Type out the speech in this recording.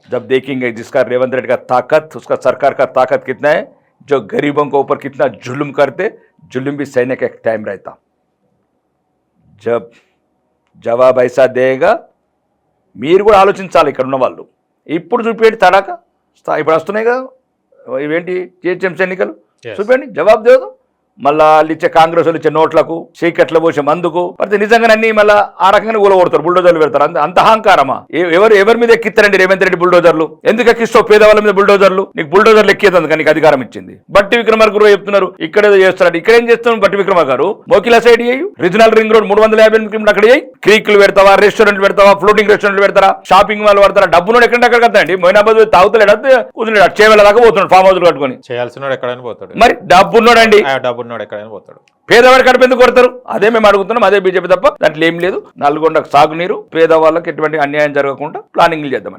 जब देखेंगे जिसका रेवंत रेड्डी का ताकत, उसका सरकार का ताकत कितना है, जो गरीबों के ऊपर कितना जुल्म करते, जुल्म भी सहने का एक टाइम रहता. जब జవాబు ఐసా దేగా మీరు కూడా ఆలోచించాలి ఇక్కడ ఉన్న వాళ్ళు. ఇప్పుడు చూపేయండి తడాక, ఇప్పుడు వస్తున్నాయి కదా ఇవేంటి జిహెచ్ఎంసీ ఎన్నికలు, చూపేయండి జవాబు దేదు. మళ్ళా వాళ్ళు ఇచ్చే కాంగ్రెస్ వాళ్ళు ఇచ్చే నోట్లకు, చీకట్ల పోసే మందుకు పడితే నిజంగా అన్ని మళ్ళీ ఆ రకంగా కూలగొడతారు, బుల్డోజర్లు పెడతారు. అంత అహంకారమా? ఎవరి మీద ఎక్కిస్తారండి రేవంత్ రెడ్డి బుల్డోజర్లు? ఎందుకు ఎక్కిస్తావు పేదవాళ్ళ మీద బుల్డోజర్లు? నీకు బుల్డోజర్లు ఎక్కేది నీకు అధికారం ఇచ్చింది. బట్టి విక్రమార్క గారు చెప్తున్నారు ఇక్కడేదో చేస్తున్నాడు. ఇక్కడేం చేస్తున్నాడు బట్టి విక్రమార్క గారు? మోకిలా సైడ్ చేయు, రీజనల్ రింగ్ రోడ్ 358 కిలోమీటర్లు అక్కడ చేయి. క్రీక్లు పెడతావా, రెస్టారెంట్ పెడతావా, ఫ్లోటింగ్ రెస్టారెంట్ పెడతారా, షాపింగ్ మాల్ పెడతారా? డబ్బును ఎక్కడికక్కడ కదండి. మొయినాబాద్ తాగుతలేడు, కూర్చున్నాడు, చేవేళ దాకా పోతున్నాడు ఫామ్ హౌస్ కట్టుకొని. చేయాల్సిన ఎక్కడైనా పోతాడు. మరి డబ్బున్నోడండి, డబ్బున్నోడు ఎక్కడైనా పోతాడు. పేదవాడి కడుపు ఎందుకు కొడతారు? అదే మేము అడుగుతున్నాం, అదే బీజేపీ తప్ప దాంట్లో ఏం లేదు. నల్గొండకు సాగునీరు, పేదవాళ్ళకి ఎటువంటి అన్యాయం జరగకుండా ప్లానింగ్లు చేద్దామని.